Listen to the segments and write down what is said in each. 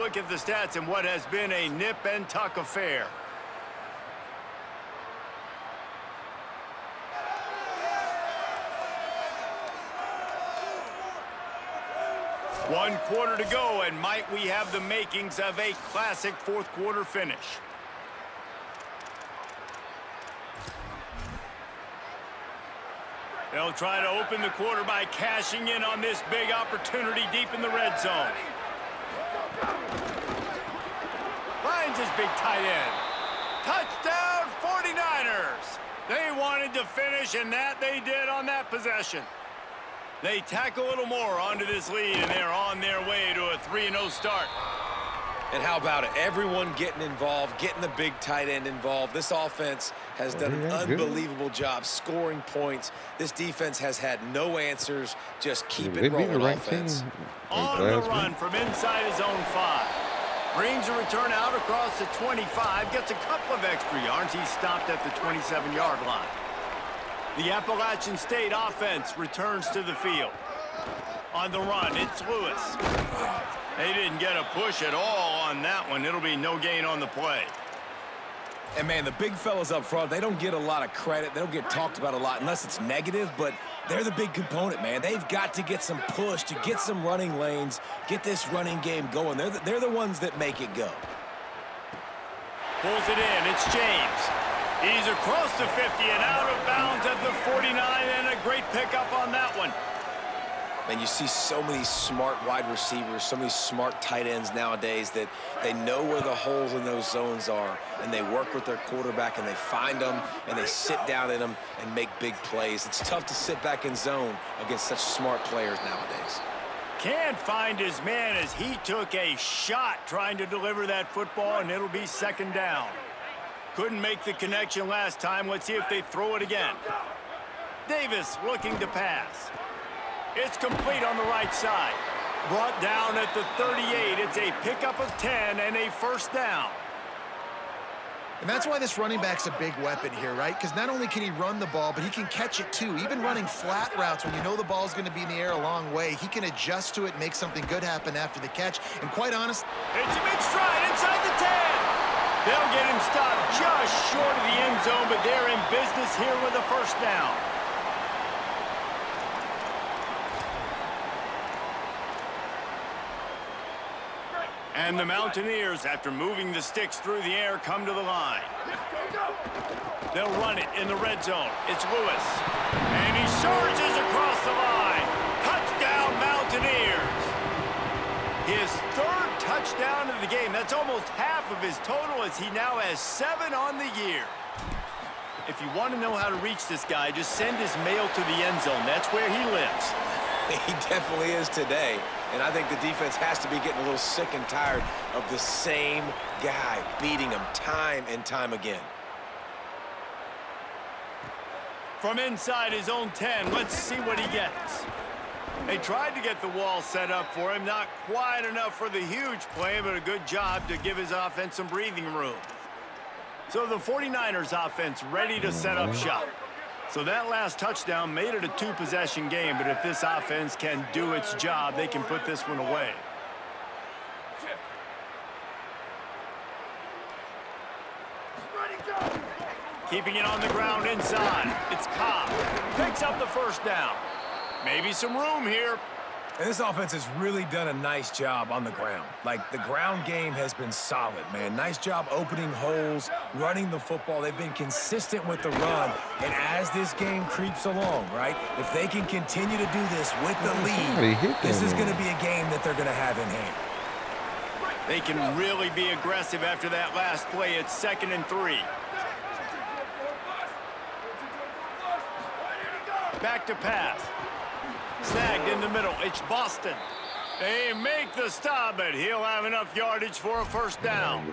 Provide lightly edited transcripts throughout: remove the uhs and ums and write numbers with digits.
look at the stats in what has been a nip-and-tuck affair. One quarter to go, and might we have the makings of a classic fourth-quarter finish. They'll try to open the quarter by cashing in on this big opportunity deep in the red zone. Finds his big tight end. Touchdown, 49ers! They wanted to finish, and that they did on that possession. They tack a little more onto this lead, and they're on their way to a 3-0 start. And how about it? Everyone getting involved, getting the big tight end involved. This offense has done an unbelievable job scoring points. This defense has had no answers. Just keep it rolling offense. On the run from inside his own 5. Brings a return out across the 25. Gets a couple of extra yards. He's stopped at the 27-yard line. The Appalachian State offense returns to the field. On the run, it's Lewis. They didn't get a push at all on that one. It'll be no gain on the play. And, man, the big fellas up front, they don't get a lot of credit. They don't get talked about a lot unless it's negative, but they're the big component, man. They've got to get some push, to get some running lanes, get this running game going. They're the ones that make it go. Pulls it in. It's James. He's across the 50 and out of bounds at the 49, and a great pickup on that one. And you see so many smart wide receivers, so many smart tight ends nowadays that they know where the holes in those zones are, and they work with their quarterback, and they find them, and they sit down in them and make big plays. It's tough to sit back in zone against such smart players nowadays. Can't find his man as he took a shot trying to deliver that football, and it'll be second down. Couldn't make the connection last time. Let's see if they throw it again. Davis looking to pass. It's complete on the right side. Brought down at the 38. It's a pickup of 10 and a first down. And that's why this running back's a big weapon here, right? Because not only can he run the ball, but he can catch it too. Even running flat routes when you know the ball's going to be in the air a long way, he can adjust to it and make something good happen after the catch. And quite honest, it's a big stride inside the 10. They'll get him stopped just short of the end zone, but they're in business here with a first down. And the Mountaineers, after moving the sticks through the air, come to the line. They'll run it in the red zone. It's Lewis. And he surges across the line. Touchdown, Mountaineers. His third touchdown of the game. That's almost half of his total, as he now has 7 on the year. If you want to know how to reach this guy, just send his mail to the end zone. That's where he lives. He definitely is today. And I think the defense has to be getting a little sick and tired of the same guy beating him time and time again. From inside his own 10, let's see what he gets. They tried to get the wall set up for him. Not quite enough for the huge play, but a good job to give his offense some breathing room. So the 49ers offense ready to set up shop. So that last touchdown made it a 2-possession game, but if this offense can do its job, they can put this one away. Keeping it on the ground inside. It's Cobb. Picks up the first down. Maybe some room here. And this offense has really done a nice job on the ground. Like, the ground game has been solid, man. Nice job opening holes, running the football. They've been consistent with the run. And as this game creeps along, right, if they can continue to do this with the lead, this is going to be a game that they're going to have in hand. They can really be aggressive after that last play. It's 2nd and 3. Back to pass. Snagged in the middle. It's Boston. They make the stop, but he'll have enough yardage for a first down.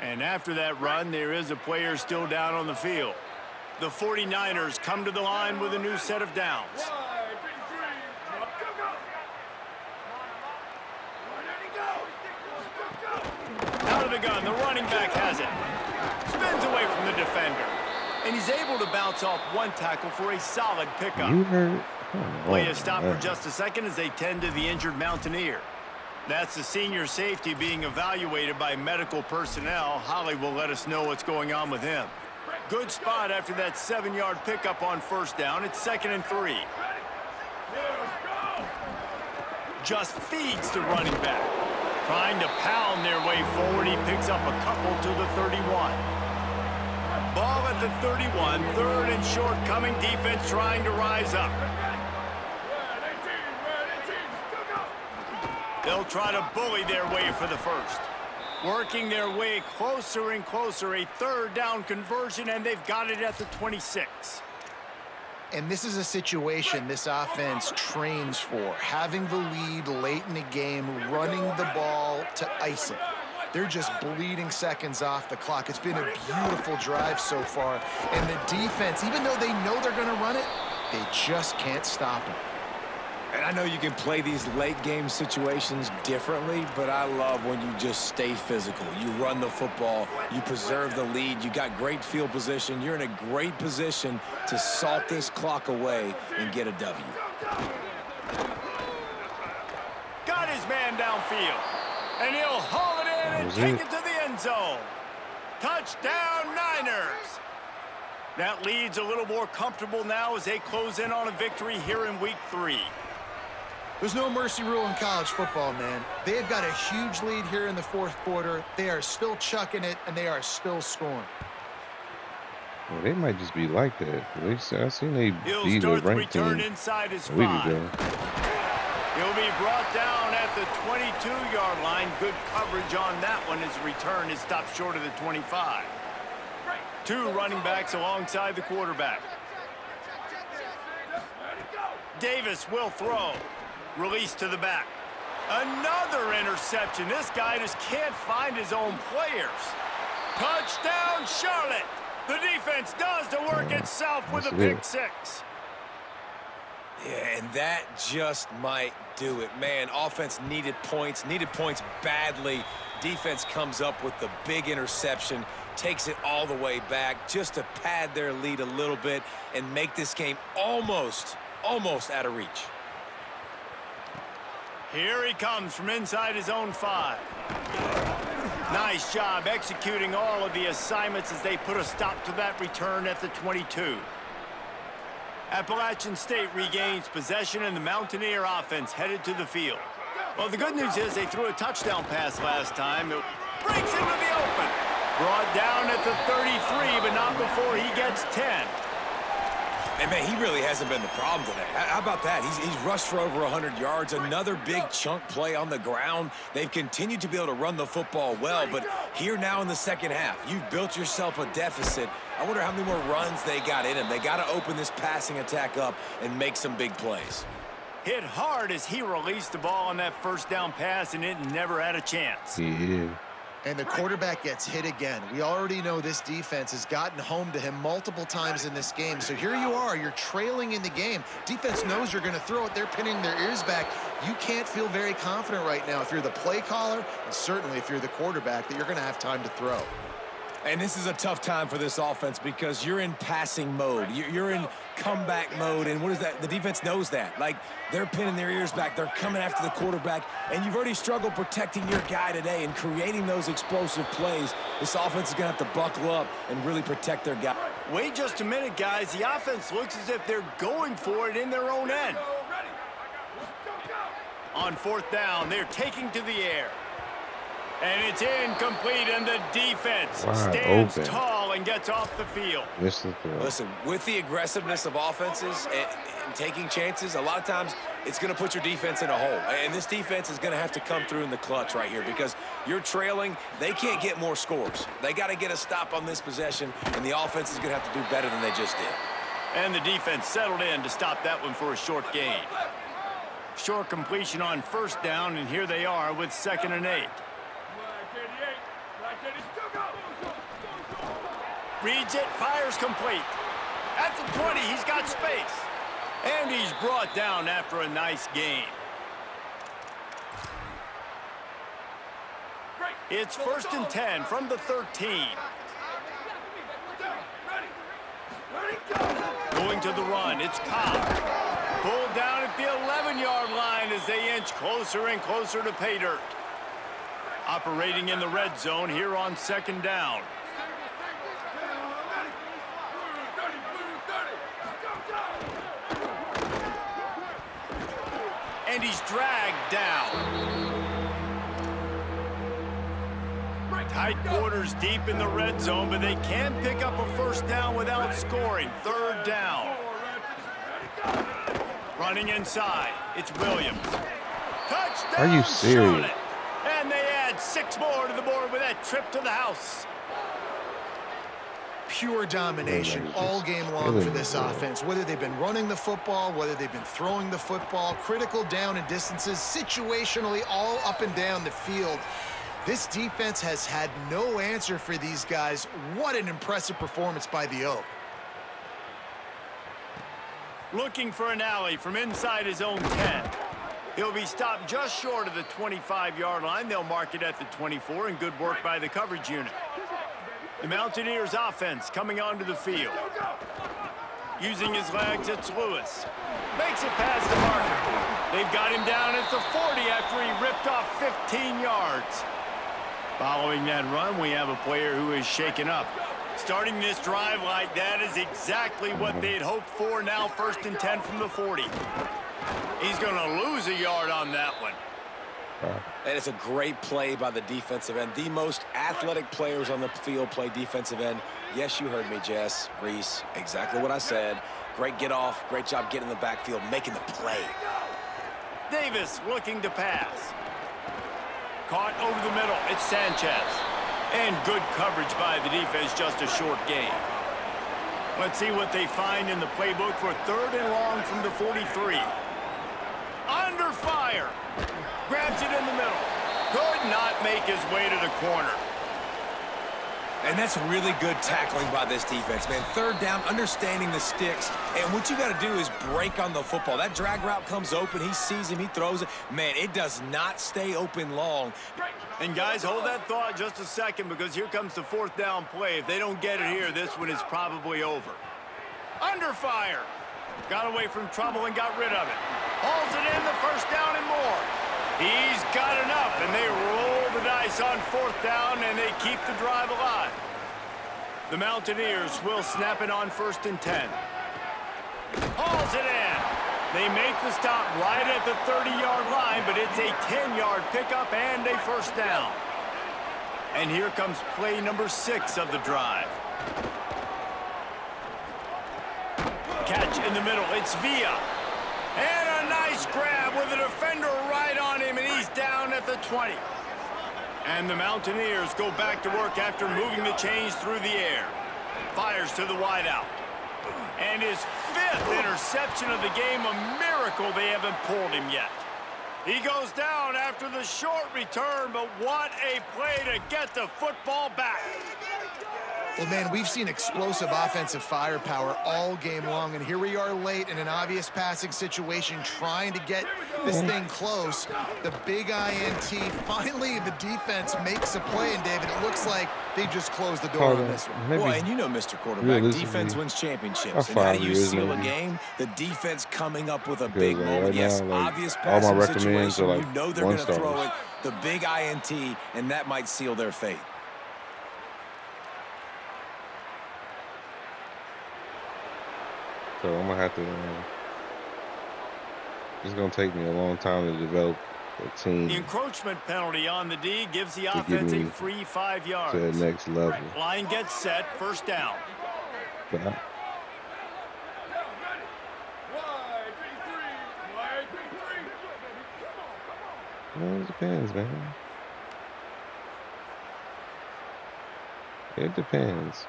And after that run, there is a player still down on the field. The 49ers come to the line with a new set of downs. Out of the gun, the running back has it. Spins away from the defender. And he's able to bounce off one tackle for a solid pickup. Play a stop for just a second as they tend to the injured Mountaineer. That's the senior safety being evaluated by medical personnel. Holly will let us know what's going on with him. Good spot after that 7-yard pickup on first down. It's 2nd and 3. Just feeds the running back. Trying to pound their way forward. He picks up a couple to the 31. Ball at the 31. 3rd and short coming. Defense trying to rise up. They'll try to bully their way for the first. Working their way closer and closer. A 3rd down conversion, and they've got it at the 26. And this is a situation this offense trains for. Having the lead late in the game, running the ball to ice it. They're just bleeding seconds off the clock. It's been a beautiful drive so far. And the defense, even though they know they're going to run it, they just can't stop it. And I know you can play these late-game situations differently, but I love when you just stay physical. You run the football, you preserve the lead, you got great field position. You're in a great position to salt this clock away and get a W. Got his man downfield, and he'll haul it in and take it to the end zone. Touchdown, Niners! That lead's a little more comfortable now as they close in on a victory here in Week 3. There's no mercy rule in college football, man. They've got a huge lead here in the 4th quarter. They are still chucking it, and they are still scoring. Well, they might just be like that. I seen they beat a ranked team inside his a week 5. ago. He'll be brought down at the 22-yard line. Good coverage on that one. His return is stopped short of the 25. 2 running backs alongside the quarterback. Davis will throw. Release to the back. Another interception. This guy just can't find his own players. Touchdown, Charlotte. The defense does the work itself with a pick 6. Yeah, and that just might do it. Man, offense needed points badly. Defense comes up with the big interception, takes it all the way back just to pad their lead a little bit and make this game almost out of reach. Here he comes from inside his own 5. Nice job executing all of the assignments as they put a stop to that return at the 22. Appalachian State regains possession, and the Mountaineer offense headed to the field. Well, the good news is they threw a touchdown pass last time. It breaks into the open. Brought down at the 33, but not before he gets 10. And, man, he really hasn't been the problem today. How about that? He's rushed for over 100 yards. Another big chunk play on the ground. They've continued to be able to run the football well, but here now in the second half, you've built yourself a deficit. I wonder how many more runs they got in him. They got to open this passing attack up and make some big plays. Hit hard as he released the ball on that first down pass, and it never had a chance. Yeah. And the quarterback gets hit again. We already know this defense has gotten home to him multiple times in this game. So here you are, you're trailing in the game. Defense knows you're going to throw it. They're pinning their ears back. You can't feel very confident right now if you're the play caller, and certainly if you're the quarterback, that you're going to have time to throw. And this is a tough time for this offense because you're in passing mode. You're in comeback mode, and what is that? The defense knows that. Like, they're pinning their ears back. They're coming after the quarterback, and you've already struggled protecting your guy today and creating those explosive plays. This offense is going to have to buckle up and really protect their guy. Wait just a minute, guys. The offense looks as if they're going for it in their own end. On 4th down, they're taking to the air. And it's incomplete, and the defense stands tall and gets off the field. Listen, with the aggressiveness of offenses and taking chances, a lot of times it's going to put your defense in a hole. And this defense is going to have to come through in the clutch right here because you're trailing. They can't get more scores. They got to get a stop on this possession, and the offense is going to have to do better than they just did. And the defense settled in to stop that one for a short gain. Short completion on 1st down, and here they are with 2nd and 8. Reads it, fires complete. At the 20, he's got space. And he's brought down after a nice gain. It's 1st and 10 from the 13. Going to the run, it's Cobb. Pulled down at the 11-yard line as they inch closer and closer to pay dirt. Operating in the red zone here on 2nd down. And he's dragged down. Tight quarters deep in the red zone, but they can pick up a 1st down without scoring. 3rd down. Running inside, it's Williams. Touchdown! Are you serious? Charlotte. And they add 6 more to the board with that trip to the house. Pure domination all game long for this offense. Whether they've been running the football, whether they've been throwing the football, critical down and distances, situationally all up and down the field. This defense has had no answer for these guys. What an impressive performance by the O. Looking for an alley from inside his own 10. He'll be stopped just short of the 25-yard line. They'll mark it at the 24, and good work by the coverage unit. The Mountaineers offense coming onto the field. Using his legs, it's Lewis. Makes it past the marker. They've got him down at the 40 after he ripped off 15 yards. Following that run, we have a player who is shaken up. Starting this drive like that is exactly what they'd hoped for. Now 1st and 10 from the 40. He's going to lose a yard on that one. And it's a great play by the defensive end. The most athletic players on the field play defensive end. Yes, you heard me, Jess, Reese. Exactly what I said. Great get off. Great job getting in the backfield, making the play. Davis looking to pass. Caught over the middle. It's Sanchez. And good coverage by the defense, just a short gain. Let's see what they find in the playbook for 3rd and long from the 43. Under fire. Grabs it in the middle. Could not make his way to the corner. And that's really good tackling by this defense, man. 3rd down, understanding the sticks. And what you got to do is break on the football. That drag route comes open. He sees him. He throws it. Man, it does not stay open long. And, guys, hold that thought just a second because here comes the 4th down play. If they don't get it here, this one is probably over. Under fire. Got away from trouble and got rid of it. Hauls it in, the 1st down and more. He's got enough, and they roll the dice on 4th down, and they keep the drive alive. The Mountaineers will snap it on 1st and 10. Hauls it in. They make the stop right at the 30-yard line, but it's a 10-yard pickup and a 1st down. And here comes play number 6 of the drive. Catch in the middle. It's Villa. And a nice grab with a defender right on him, and he's down at the 20. And the Mountaineers go back to work after moving the chains through the air. Fires to the wideout. And his 5th interception of the game, a miracle they haven't pulled him yet. He goes down after the short return, but what a play to get the football back. Well, man, we've seen explosive offensive firepower all game long, and here we are late in an obvious passing situation trying to get this thing close. The big INT, finally the defense makes a play, and David, it looks like they just closed the door on this one. Well, and you know, Mr. Quarterback, defense wins championships. And how do you seal a game? The defense coming up with a big moment. Right yes, now, like, obvious all my passing recommends situation. are like You know they're going to throw stars. it. The big INT, and that might seal their fate. So I'm gonna have to. It's gonna take me a long time to develop a team The encroachment penalty on the D gives the offense a free 5 yards. to the next level. Line gets set, 1st down. But it depends, man. It depends.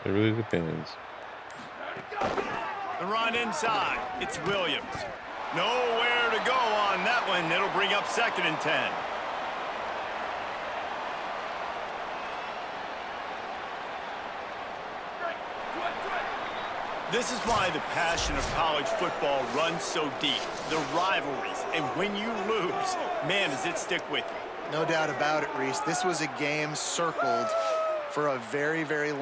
It really depends. The run inside. It's Williams. Nowhere to go on that one. It'll bring up 2nd and 10. This is why the passion of college football runs so deep. The rivalries. And when you lose, man, does it stick with you. No doubt about it, Reese. This was a game circled for a very, very long